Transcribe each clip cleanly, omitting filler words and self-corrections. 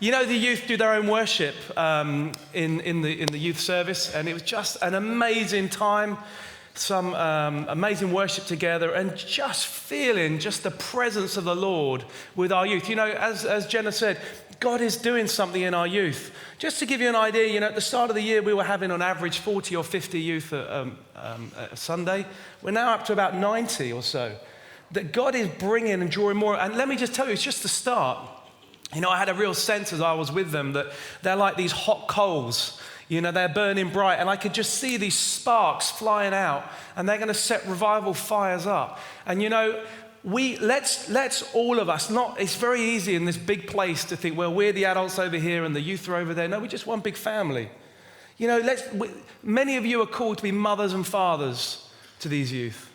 You know, the youth do their own worship in the youth service, and it was just an amazing time, some amazing worship together, and just feeling just the presence of the Lord with our youth. You know, as Jenna said, God is doing something in our youth. Just to give you an idea, you know, at the start of the year, we were having on average 40 or 50 youth a Sunday. We're now up to about 90 or so. That God is bringing and drawing more. And let me just tell you, it's just the start. You know, I had a real sense as I was with them that they're like these hot coals. You know, they're burning bright, and I could just see these sparks flying out, and they're going to set revival fires up. And you know, let's all of us, it's very easy in this big place to think, well, we're the adults over here and the youth are over there. No, we're just one big family. You know, many of you are called to be mothers and fathers to these youth.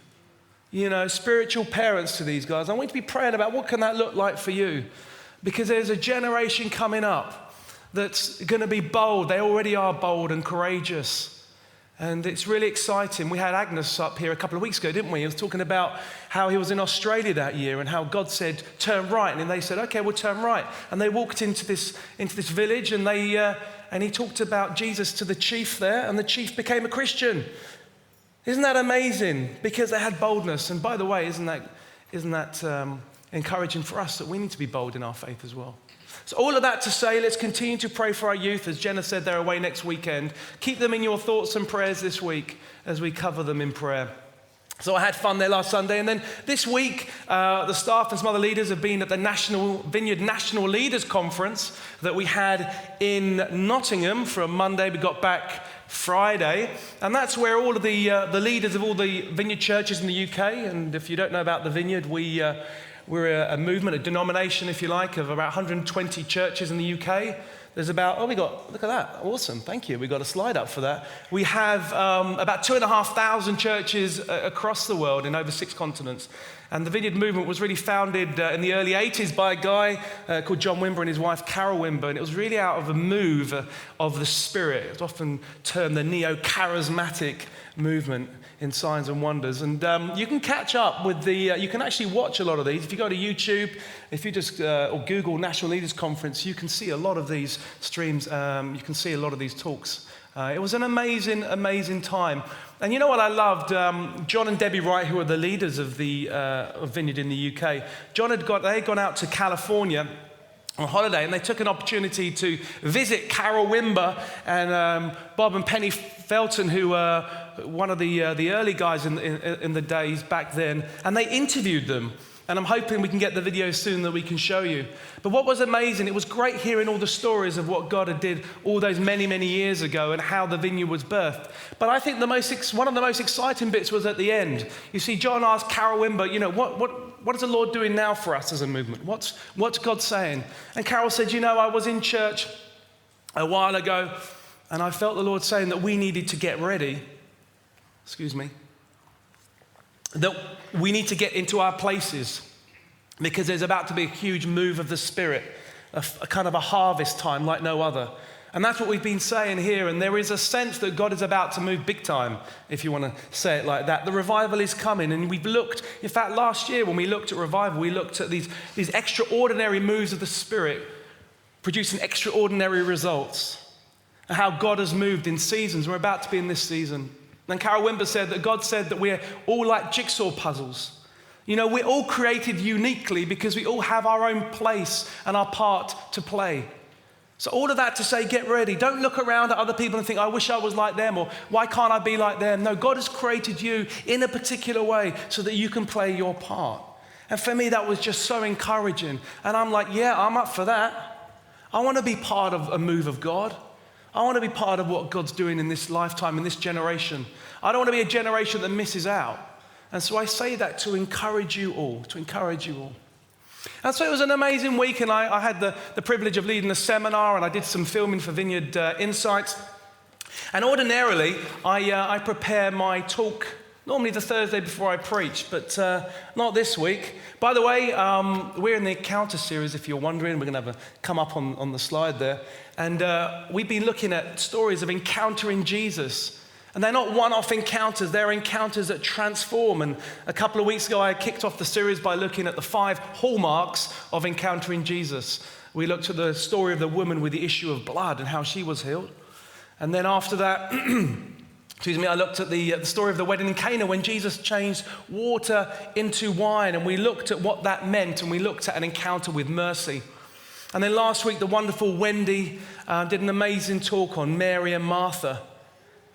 You know, spiritual parents to these guys. I want you to be praying about what can that look like for you. Because there's a generation coming up that's going to be bold. They already are bold and courageous. And it's really exciting. We had Agnes up here a couple of weeks ago, didn't we? He was talking about how he was in Australia that year and how God said, turn right. And they said, okay, we'll turn right. And they walked into this village and he talked about Jesus to the chief there, and the chief became a Christian. Isn't that amazing? Because they had boldness. And by the way, isn't that encouraging for us that we need to be bold in our faith as well? So all of that to say, let's continue to pray for our youth. As Jenna said, they're away next weekend. Keep them in your thoughts and prayers this week as we cover them in prayer. So I had fun there last Sunday. And then this week, the staff and some other leaders have been at the Vineyard National Leaders Conference that we had in Nottingham from Monday. We got back Friday. And that's where all of the leaders of all the Vineyard churches in the UK, and if you don't know about the Vineyard, we're a movement, a denomination, if you like, of about 120 churches in the UK. There's about, look at that, awesome, thank you. We got a slide up for that. We have about 2,500 churches across the world in over 6 continents. And the Vineyard movement was really founded in the early 80s by a guy called John Wimber and his wife Carol Wimber. And it was really out of a move of the Spirit. It's often termed the neo-charismatic movement in Signs and Wonders. And you can catch up with you can actually watch a lot of these. If you go to YouTube, if you just or Google National Leaders Conference, you can see a lot of these streams. You can see a lot of these talks. It was an amazing, amazing time. And you know what I loved? John and Debbie Wright, who are the leaders of the Vineyard in the UK, they had gone out to California on holiday, and they took an opportunity to visit Carol Wimber and Bob and Penny Felton, who were one of the early guys in the days back then, and they interviewed them. And I'm hoping we can get the video soon that we can show you. But what was amazing, it was great hearing all the stories of what God had did all those many, many years ago and how the Vineyard was birthed. But I think one of the most exciting bits was at the end. You see, John asked Carol Wimber, you know, what is the Lord doing now for us as a movement? What's God saying? And Carol said, you know, I was in church a while ago, and I felt the Lord saying that we needed to get ready. That we need to get into our places because there's about to be a huge move of the Spirit, a kind of a harvest time like no other. And that's what we've been saying here. And there is a sense that God is about to move big time, if you want to say it like that. The revival is coming. And we've looked, in fact, last year when we looked at revival, we looked at these extraordinary moves of the Spirit producing extraordinary results. And how God has moved in seasons. We're about to be in this season. And Carol Wimber said that God said that we're all like jigsaw puzzles. You know, we're all created uniquely because we all have our own place and our part to play. So all of that to say, get ready. Don't look around at other people and think, I wish I was like them, or why can't I be like them? No, God has created you in a particular way so that you can play your part. And for me, that was just so encouraging. And I'm like, yeah, I'm up for that. I want to be part of a move of God. I want to be part of what God's doing in this lifetime, in this generation. I don't want to be a generation that misses out. And so I say that to encourage you all, And so it was an amazing week, and I had the privilege of leading a seminar, and I did some filming for Vineyard Insights. And ordinarily, I prepare my talk normally the Thursday before I preach, but not this week. By the way, we're in the Encounter series, if you're wondering. We're going to have come up on the slide there. And we've been looking at stories of encountering Jesus. And they're not one-off encounters, they're encounters that transform. And a couple of weeks ago, I kicked off the series by looking at the 5 hallmarks of encountering Jesus. We looked at the story of the woman with the issue of blood and how she was healed. And then after that, I looked at the story of the wedding in Cana when Jesus changed water into wine. And we looked at what that meant, and we looked at an encounter with mercy. And then last week, the wonderful Wendy did an amazing talk on Mary and Martha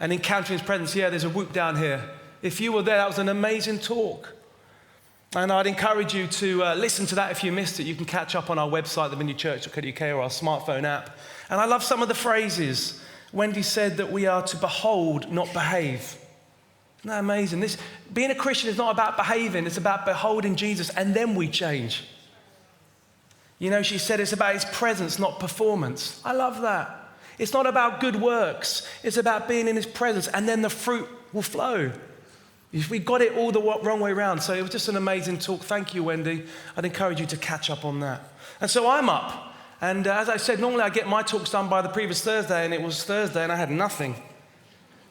and encountering his presence. Yeah, there's a whoop down here. If you were there, that was an amazing talk. And I'd encourage you to listen to that if you missed it. You can catch up on our website, thevineyardchurch.co.uk, or our smartphone app. And I love some of the phrases. Wendy said that we are to behold, not behave. Isn't that amazing? Being a Christian is not about behaving. It's about beholding Jesus, and then we change. You know, she said it's about his presence, not performance. I love that. It's not about good works. It's about being in his presence, and then the fruit will flow. We got it all the wrong way around. So it was just an amazing talk. Thank you, Wendy. I'd encourage you to catch up on that. And so I'm up. And as I said, normally I get my talks done by the previous Thursday, and it was Thursday and I had nothing.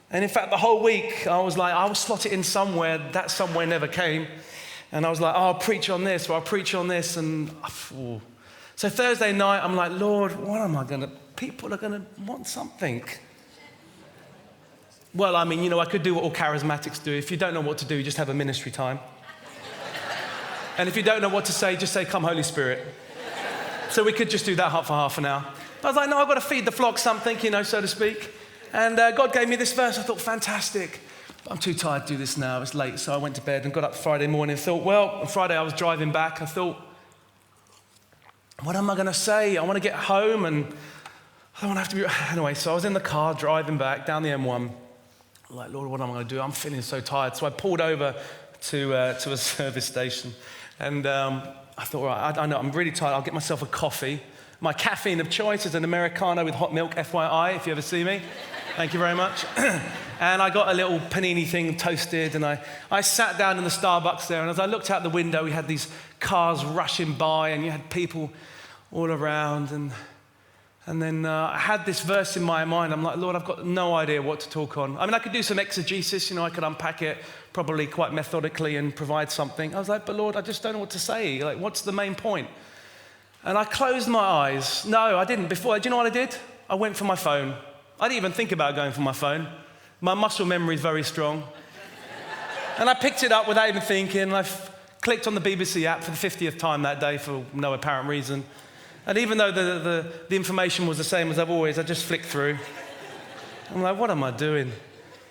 And in fact, the whole week I was like, I'll slot it in somewhere. That somewhere never came. And I was like, I'll preach on this, or I'll preach on this. And so Thursday night, I'm like, Lord, what am I going to, people are going to want something. Well, I mean, I could do what all charismatics do. If you don't know what to do, just have a ministry time. And if you don't know what to say, just say, come Holy Spirit. So we could just do that for half an hour. But I was like, no, I've got to feed the flock something, so to speak. And God gave me this verse. I thought, fantastic. But I'm too tired to do this now. It's late. So I went to bed and got up Friday morning and thought, well, on Friday I was driving back. I thought, what am I going to say? I want to get home and I don't want to have to be... Anyway, so I was in the car driving back down the M1. I'm like, Lord, what am I going to do? I'm feeling so tired. So I pulled over to a service station. And I thought, right, I know, I'm really tired. I'll get myself a coffee. My caffeine of choice is an Americano with hot milk, FYI, if you ever see me. Thank you very much. And I got a little panini thing toasted, and I sat down in the Starbucks there, and as I looked out the window, we had these cars rushing by, and you had people all around, and then I had this verse in my mind. I'm like, Lord, I've got no idea what to talk on. I mean, I could do some exegesis, I could unpack it probably quite methodically and provide something. I was like, but Lord, I just don't know what to say. Like, what's the main point? And I closed my eyes. No, I didn't before. Do you know what I did? I went for my phone. I didn't even think about going for my phone. My muscle memory is very strong. And I picked it up without even thinking. And I clicked on the BBC app for the 50th time that day for no apparent reason. And even though the information was the same as I've always, I just flicked through. I'm like, what am I doing?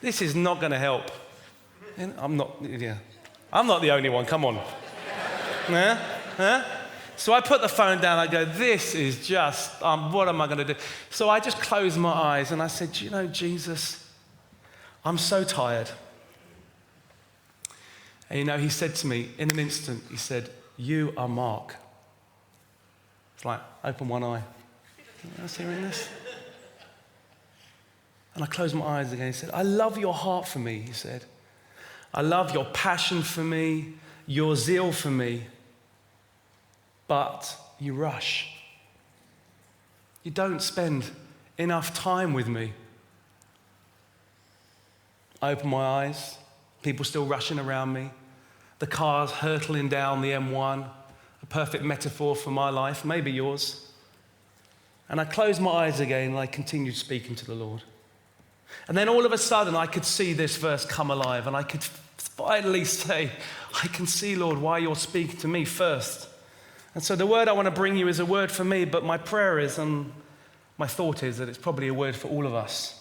This is not going to help. And I'm not the only one, come on. Huh? So I put the phone down, I go, this is just, what am I going to do? So I just closed my eyes and I said, Jesus, I'm so tired. And he said to me in an instant, he said, you are Mark. It's like, open one eye. I was hearing this. And I closed my eyes again. He said, I love your heart for me, he said. I love your passion for me, your zeal for me. But you rush. You don't spend enough time with me. I open my eyes, people still rushing around me, the cars hurtling down the M1, a perfect metaphor for my life, maybe yours. And I closed my eyes again and I continued speaking to the Lord. And then all of a sudden I could see this verse come alive and I could finally say, I can see, Lord, why you're speaking to me first. And so the word I want to bring you is a word for me, but my prayer is, and my thought is that it's probably a word for all of us.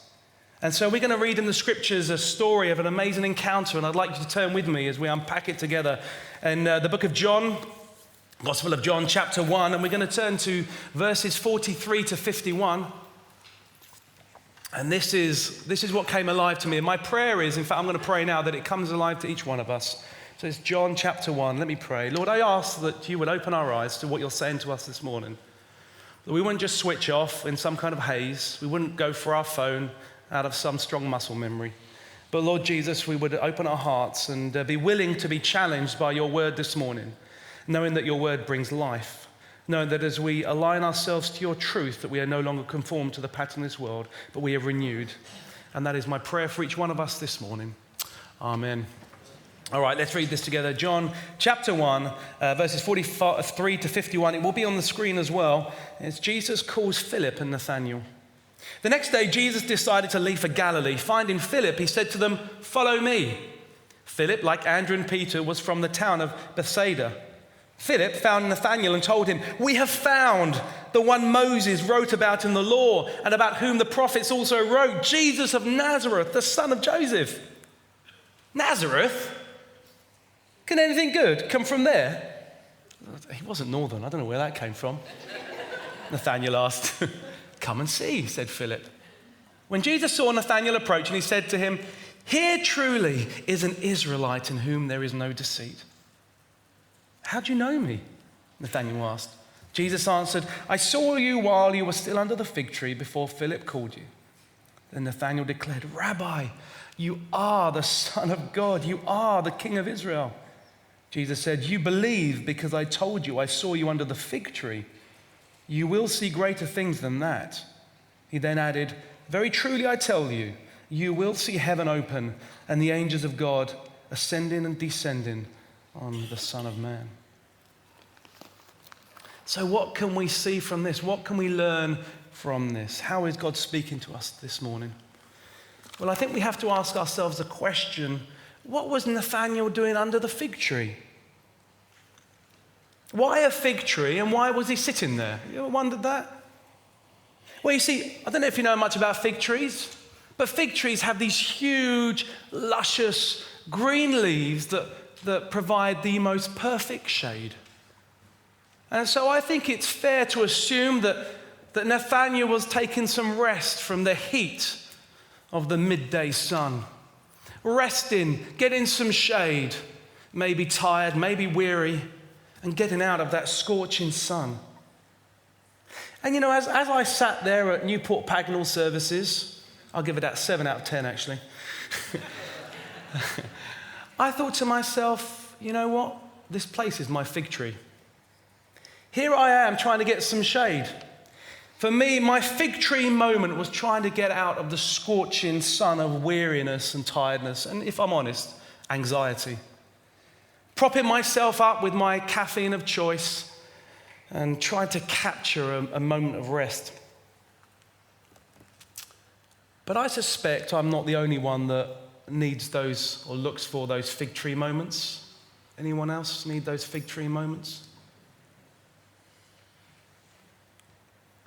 And so we're going to read in the scriptures a story of an amazing encounter, and I'd like you to turn with me as we unpack it together in the book of John, Gospel of John, chapter 1, and we're going to turn to verses 43 to 51. And this is what came alive to me. And my prayer is, in fact, I'm going to pray now that it comes alive to each one of us. So it's John chapter 1. Let me pray. Lord, I ask that you would open our eyes to what you're saying to us this morning. That we wouldn't just switch off in some kind of haze. We wouldn't go for our phone out of some strong muscle memory. But Lord Jesus, we would open our hearts and be willing to be challenged by your word this morning, knowing that your word brings life, knowing that as we align ourselves to your truth, that we are no longer conformed to the pattern of this world, but we are renewed. And that is my prayer for each one of us this morning. Amen. All right, let's read this together. John chapter 1, verses 43 to 51. It will be on the screen as well. It's Jesus calls Philip and Nathanael. The next day, Jesus decided to leave for Galilee. Finding Philip, he said to them, "Follow me." Philip, like Andrew and Peter, was from the town of Bethsaida. Philip found Nathanael and told him, "We have found the one Moses wrote about in the law and about whom the prophets also wrote, Jesus of Nazareth, the son of Joseph." Nazareth? Can anything good come from there? He wasn't northern. I don't know where that came from. Nathanael asked. "Come and see," said Philip. When Jesus saw Nathanael approaching, he said to him, "Here truly is an Israelite in whom there is no deceit." "How do you know me?" Nathanael asked. Jesus answered, "I saw you while you were still under the fig tree before Philip called you." Then Nathanael declared, "Rabbi, you are the Son of God. You are the King of Israel." Jesus said, "You believe because I told you I saw you under the fig tree. You will see greater things than that." He then added, "Very truly I tell you, you will see heaven open and the angels of God ascending and descending on the Son of Man." So what can we see from this? What can we learn from this? How is God speaking to us this morning? Well, I think we have to ask ourselves the question, what was Nathanael doing under the fig tree? Why a fig tree and why was he sitting there? You ever wondered that? Well, you see, I don't know if you know much about fig trees, but fig trees have these huge, luscious green leaves that provide the most perfect shade. And so I think it's fair to assume that Nathanael was taking some rest from the heat of the midday sun. Resting, getting some shade, maybe tired, maybe weary, and getting out of that scorching sun. And you know, as I sat there at Newport Pagnell services, I'll give it that 7 out of 10 actually, I thought to myself, you know what? This place is my fig tree. Here I am trying to get some shade. For me, my fig tree moment was trying to get out of the scorching sun of weariness and tiredness, and if I'm honest, anxiety. Propping myself up with my caffeine of choice and trying to capture a moment of rest. But I suspect I'm not the only one that needs those or looks for those fig tree moments. Anyone else need those fig tree moments?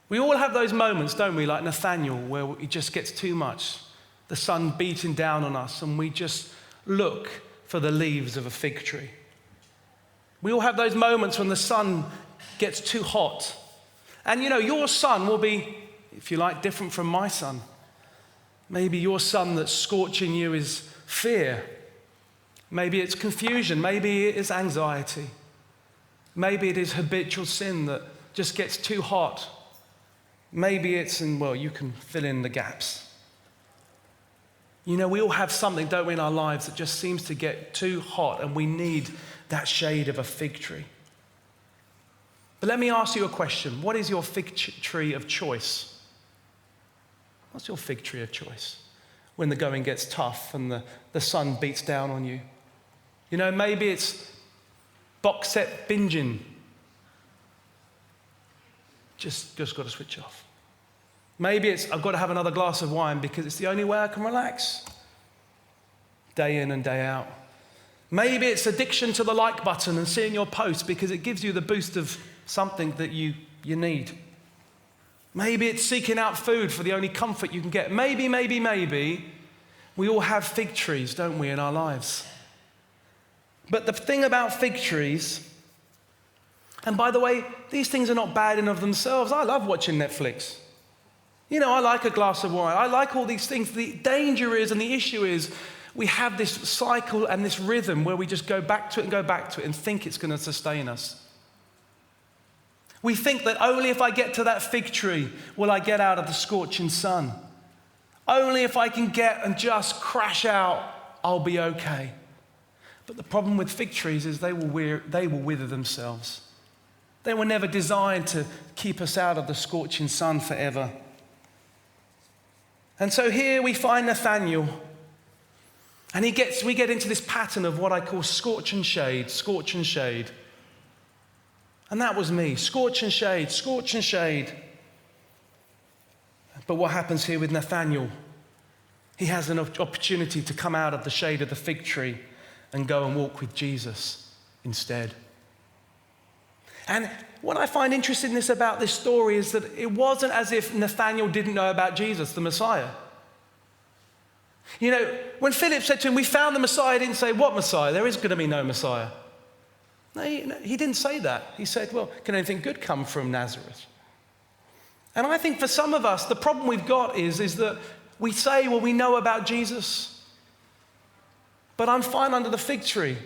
We all have those moments, don't we, like Nathanael, where it just gets too much. The sun beating down on us and we just look for the leaves of a fig tree. We all have those moments when the sun gets too hot. And you know, your sun will be, if you like, different from my sun. Maybe your sun that's scorching you is fear. Maybe it's confusion. Maybe it is anxiety. Maybe it is habitual sin that just gets too hot. Maybe it's, you can fill in the gaps. You know, we all have something, don't we, in our lives that just seems to get too hot and we need that shade of a fig tree. But let me ask you a question. What is your fig tree of choice? What's your fig tree of choice when the going gets tough and the sun beats down on you? You know, maybe it's box set binging. Just got to switch off. Maybe it's I've got to have another glass of wine because it's the only way I can relax. Day in and day out. Maybe it's addiction to the like button and seeing your post because it gives you the boost of something that you need. Maybe it's seeking out food for the only comfort you can get. Maybe, we all have fig trees, don't we, in our lives. But the thing about fig trees, and by the way, these things are not bad in of themselves. I love watching Netflix. You know, I like a glass of wine. I like all these things. The danger is, and the issue is, we have this cycle and this rhythm where we just go back to it and go back to it and think it's going to sustain us. We think that only if I get to that fig tree will I get out of the scorching sun. Only if I can get and just crash out, I'll be okay. But the problem with fig trees is they will wither themselves. They were never designed to keep us out of the scorching sun forever. And so here we find Nathanael. And we get into this pattern of what I call scorch and shade, scorch and shade. And that was me, scorch and shade, scorch and shade. But what happens here with Nathanael? He has an opportunity to come out of the shade of the fig tree and go and walk with Jesus instead. And what I find interesting about this story is that it wasn't as if Nathanael didn't know about Jesus, the Messiah. You know, when Philip said to him, we found the Messiah, he didn't say, what Messiah? There is going to be no Messiah. No, he didn't say that. He said, well, can anything good come from Nazareth? And I think for some of us, the problem we've got is that we say, well, we know about Jesus, but I'm fine under the fig tree.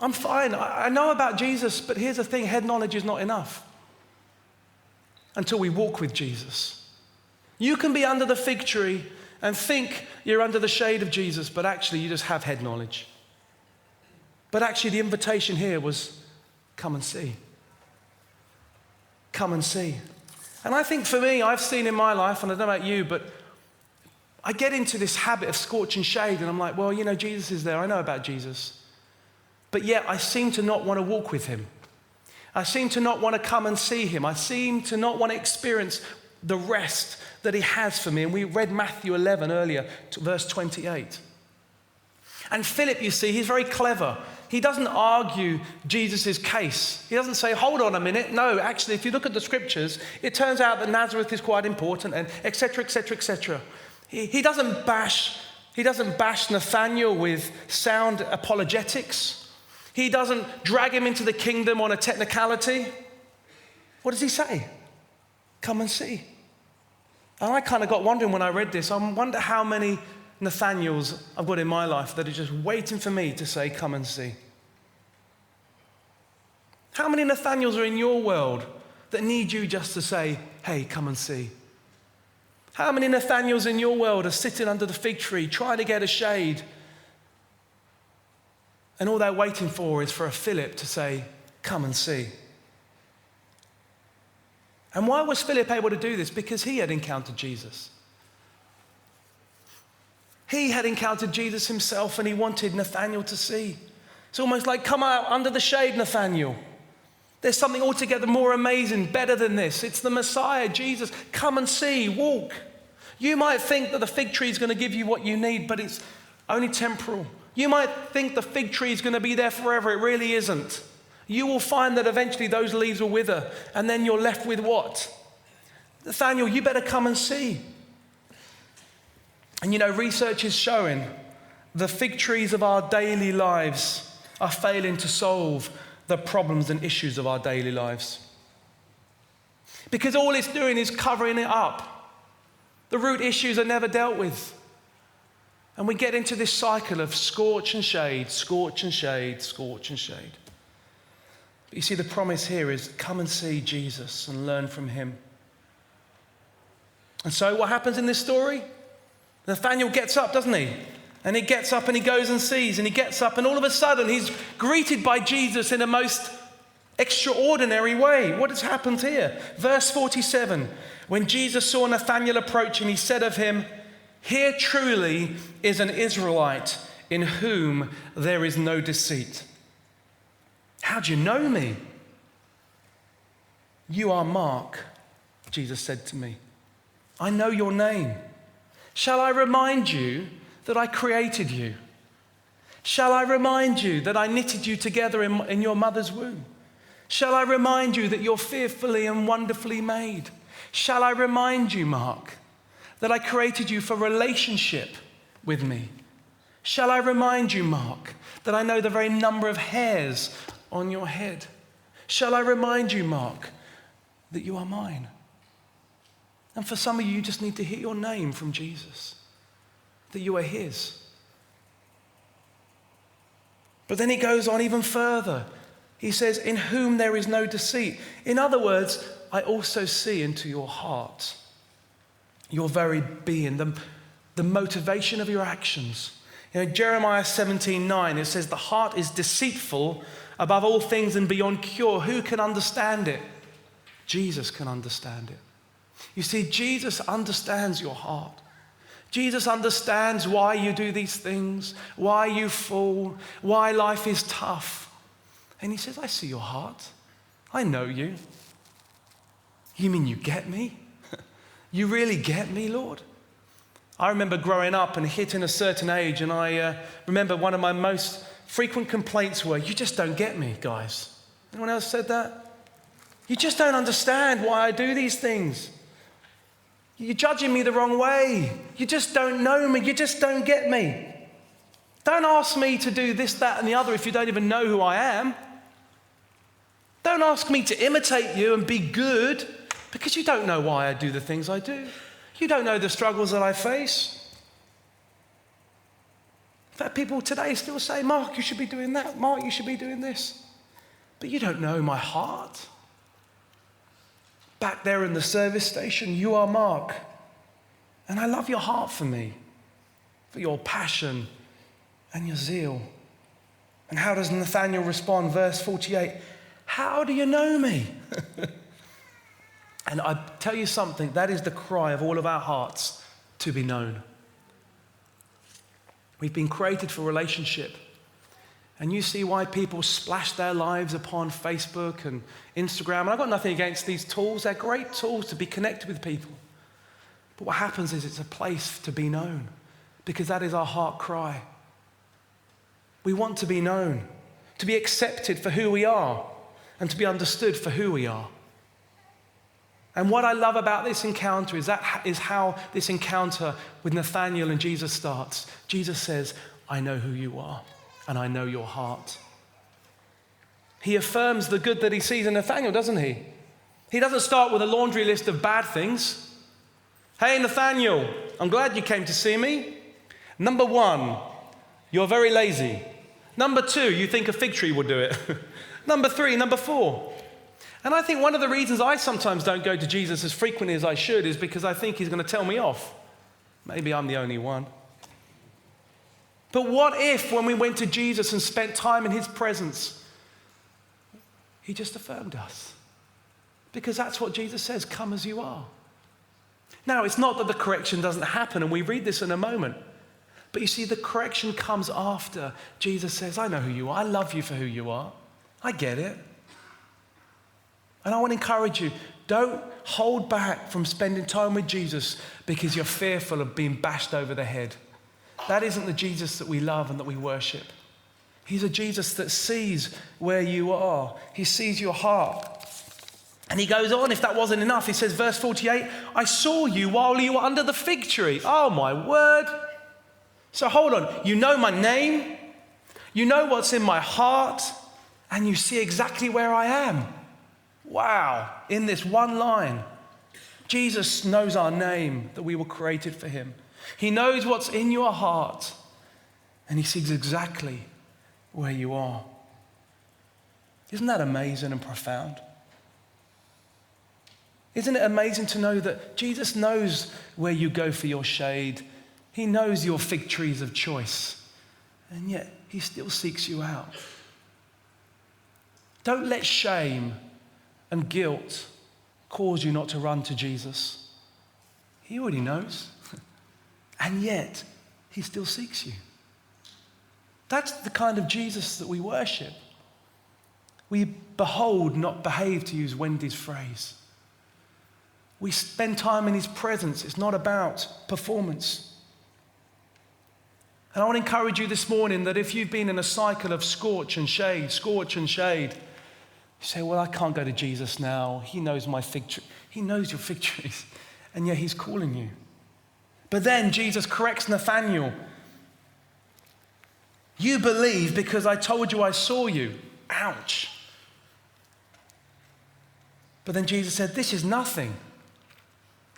I'm fine. I know about Jesus, but here's the thing, head knowledge is not enough until we walk with Jesus. You can be under the fig tree and think you're under the shade of Jesus, but actually you just have head knowledge. But actually the invitation here was, come and see. Come and see. And I think for me, I've seen in my life, and I don't know about you, but I get into this habit of scorch and shade, and I'm like, well, you know, Jesus is there. I know about Jesus. But yet I seem to not want to walk with him. I seem to not want to come and see him. I seem to not want to experience the rest that he has for me. And we read Matthew 11 earlier, verse 28. And Philip, you see, he's very clever. He doesn't argue Jesus' case. He doesn't say, hold on a minute. No, actually, if you look at the scriptures, it turns out that Nazareth is quite important, and et cetera, et cetera, et cetera. He doesn't bash Nathanael with sound apologetics. He doesn't drag him into the kingdom on a technicality. What does he say? Come and see. And I kind of got wondering when I read this, I wonder how many Nathanaels I've got in my life that are just waiting for me to say, come and see. How many Nathanaels are in your world that need you just to say, hey, come and see? How many Nathanaels in your world are sitting under the fig tree trying to get a shade, and all they're waiting for is for a Philip to say, come and see? And why was Philip able to do this? Because he had encountered Jesus. He had encountered Jesus himself, and he wanted Nathanael to see. It's almost like, come out under the shade, Nathanael. There's something altogether more amazing, better than this. It's the Messiah, Jesus. Come and see, walk. You might think that the fig tree is going to give you what you need, but it's only temporal. You might think the fig tree is going to be there forever. It really isn't. You will find that eventually those leaves will wither, and then you're left with what? Nathanael, you better come and see. And you know, research is showing the fig trees of our daily lives are failing to solve the problems and issues of our daily lives. Because all it's doing is covering it up. The root issues are never dealt with. And we get into this cycle of scorch and shade, scorch and shade, scorch and shade. But you see, the promise here is come and see Jesus and learn from him. And so what happens in this story? Nathanael gets up, doesn't he? And he gets up and he goes and sees, and he gets up, and all of a sudden he's greeted by Jesus in a most extraordinary way. What has happened here? Verse 47, when Jesus saw Nathanael approaching, he said of him, here truly is an Israelite in whom there is no deceit. How do you know me? You are Mark, Jesus said to me. I know your name. Shall I remind you that I created you? Shall I remind you that I knitted you together in your mother's womb? Shall I remind you that you're fearfully and wonderfully made? Shall I remind you, Mark, that I created you for relationship with me? Shall I remind you, Mark, that I know the very number of hairs on your head? Shall I remind you, Mark, that you are mine? And for some of you, you just need to hear your name from Jesus, that you are his. But then he goes on even further. He says, in whom there is no deceit. In other words, I also see into your heart, your very being, the motivation of your actions. You know, Jeremiah 17:9, it says, the heart is deceitful above all things and beyond cure. Who can understand it? Jesus can understand it. You see, Jesus understands your heart. Jesus understands why you do these things, why you fall, why life is tough. And he says, I see your heart. I know you. You mean you get me? You really get me, Lord? I remember growing up and hitting a certain age, and I remember one of my most frequent complaints were, you just don't get me, guys. Anyone else said that? You just don't understand why I do these things. You're judging me the wrong way. You just don't know me. You just don't get me. Don't ask me to do this, that, and the other if you don't even know who I am. Don't ask me to imitate you and be good because you don't know why I do the things I do. You don't know the struggles that I face. In fact, people today still say, Mark, you should be doing that. Mark, you should be doing this. But you don't know my heart. Back there in the service station, you are Mark. And I love your heart for me, for your passion and your zeal. And how does Nathanael respond? Verse 48, how do you know me? And I tell you something, that is the cry of all of our hearts, to be known. We've been created for relationship. And you see why people splash their lives upon Facebook and Instagram. And I've got nothing against these tools. They're great tools to be connected with people. But what happens is it's a place to be known, because that is our heart cry. We want to be known, to be accepted for who we are, and to be understood for who we are. And what I love about this encounter is how this encounter with Nathanael and Jesus starts. Jesus says, I know who you are. And I know your heart. He affirms the good that he sees in Nathanael, doesn't he? He doesn't start with a laundry list of bad things. Hey, Nathanael, I'm glad you came to see me. Number 1, you're very lazy. Number 2, you think a fig tree will do it. Number 3, number 4. And I think one of the reasons I sometimes don't go to Jesus as frequently as I should is because I think he's going to tell me off. Maybe I'm the only one. But what if when we went to Jesus and spent time in his presence, he just affirmed us? Because that's what Jesus says, come as you are. Now, it's not that the correction doesn't happen, and we read this in a moment. But you see, the correction comes after Jesus says, I know who you are. I love you for who you are. I get it. And I want to encourage you, don't hold back from spending time with Jesus because you're fearful of being bashed over the head. That isn't the Jesus that we love and that we worship. He's a Jesus that sees where you are. He sees your heart. And he goes on, if that wasn't enough, he says, verse 48, I saw you while you were under the fig tree. Oh, my word. So hold on. You know my name. You know what's in my heart. And you see exactly where I am. Wow. In this one line, Jesus knows our name, that we were created for him. He knows what's in your heart, and he sees exactly where you are. Isn't that amazing and profound? Isn't it amazing to know that Jesus knows where you go for your shade? He knows your fig trees of choice, and yet he still seeks you out. Don't let shame and guilt cause you not to run to Jesus. He already knows. And yet, he still seeks you. That's the kind of Jesus that we worship. We behold, not behave, to use Wendy's phrase. We spend time in his presence. It's not about performance. And I want to encourage you this morning that if you've been in a cycle of scorch and shade, you say, well, I can't go to Jesus now. He knows my fig tree. He knows your fig trees. And yet he's calling you. But then Jesus corrects Nathanael. You believe because I told you I saw you. Ouch. But then Jesus said, this is nothing.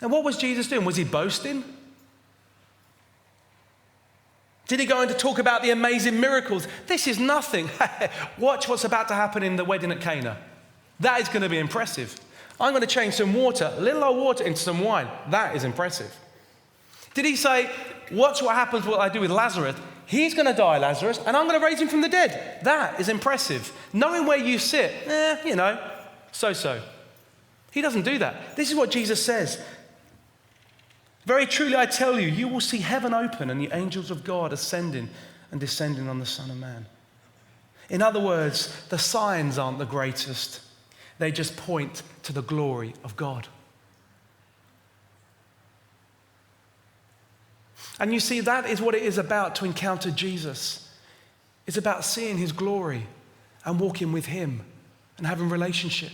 Now what was Jesus doing? Was he boasting? Did he go on to talk about the amazing miracles? This is nothing. Watch what's about to happen in the wedding at Cana. That is going to be impressive. I'm going to change some water, a little old water, into some wine. That is impressive. Did he say, watch what happens, what I do with Lazarus? He's going to die, Lazarus, and I'm going to raise him from the dead. That is impressive. Knowing where you sit, so-so. He doesn't do that. This is what Jesus says. Very truly I tell you, you will see heaven open and the angels of God ascending and descending on the Son of Man. In other words, the signs aren't the greatest. They just point to the glory of God. And you see, that is what it is about to encounter Jesus. It's about seeing his glory and walking with him and having relationship.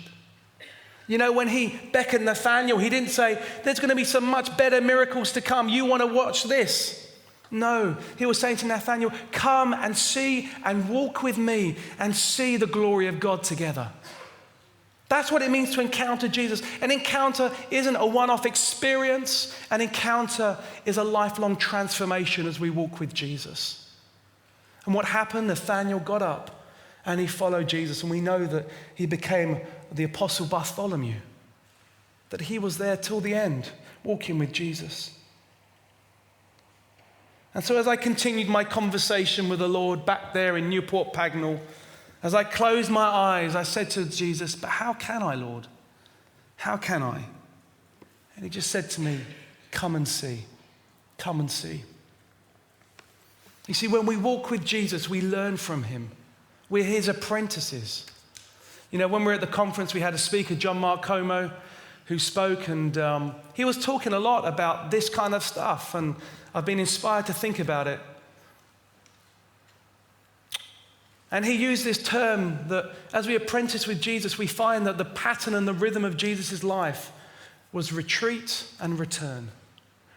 You know, when he beckoned Nathanael, he didn't say, there's going to be some much better miracles to come. You want to watch this? No, he was saying to Nathanael, come and see and walk with me and see the glory of God together. That's what it means to encounter Jesus. An encounter isn't a one-off experience. An encounter is a lifelong transformation as we walk with Jesus. And what happened? Nathanael got up and he followed Jesus. And we know that he became the Apostle Bartholomew, that he was there till the end, walking with Jesus. And so as I continued my conversation with the Lord back there in Newport Pagnell, as I closed my eyes, I said to Jesus, but how can I, Lord? How can I? And he just said to me, come and see. Come and see. You see, when we walk with Jesus, we learn from him. We're his apprentices. You know, when we were at the conference, we had a speaker, John Mark Como, who spoke, and he was talking a lot about this kind of stuff, and I've been inspired to think about it. And he used this term that as we apprentice with Jesus, we find that the pattern and the rhythm of Jesus' life was retreat and return.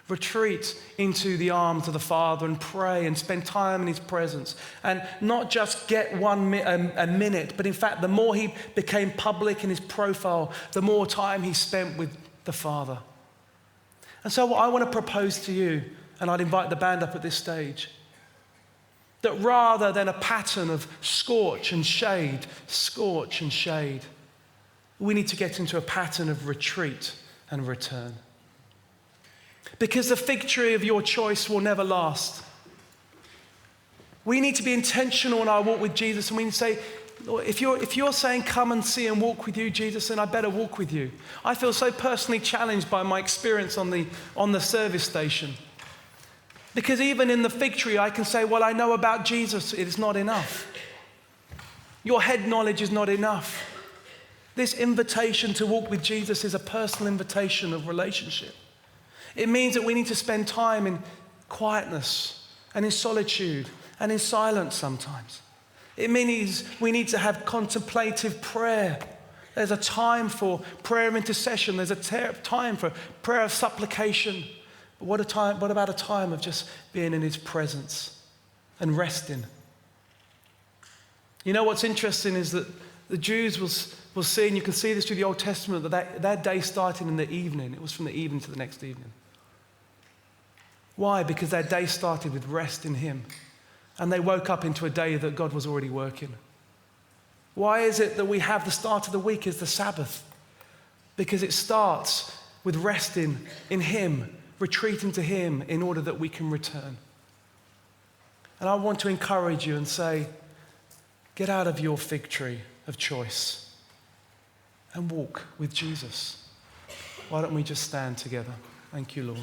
Retreat into the arms of the Father and pray and spend time in his presence. And not just get a minute, but in fact, the more he became public in his profile, the more time he spent with the Father. And so what I want to propose to you, and I'd invite the band up at this stage, that rather than a pattern of scorch and shade, we need to get into a pattern of retreat and return. Because the fig tree of your choice will never last. We need to be intentional in our walk with Jesus, and we need to say, Lord, if you're saying come and see and walk with you, Jesus, then I better walk with you. I feel so personally challenged by my experience on the service station. Because even in the fig tree, I can say, well, I know about Jesus. It is not enough. Your head knowledge is not enough. This invitation to walk with Jesus is a personal invitation of relationship. It means that we need to spend time in quietness and in solitude and in silence sometimes. It means we need to have contemplative prayer. There's a time for prayer of intercession. There's a time for prayer of supplication. What about a time of just being in his presence and resting? You know what's interesting is that the Jews will see, and you can see this through the Old Testament, that their day started in the evening. It was from the evening to the next evening. Why? Because their day started with rest in him. And they woke up into a day that God was already working. Why is it that we have the start of the week as the Sabbath? Because it starts with resting in him, retreating to him in order that we can return. And I want to encourage you and say, get out of your fig tree of choice and walk with Jesus. Why don't we just stand together? Thank you, Lord.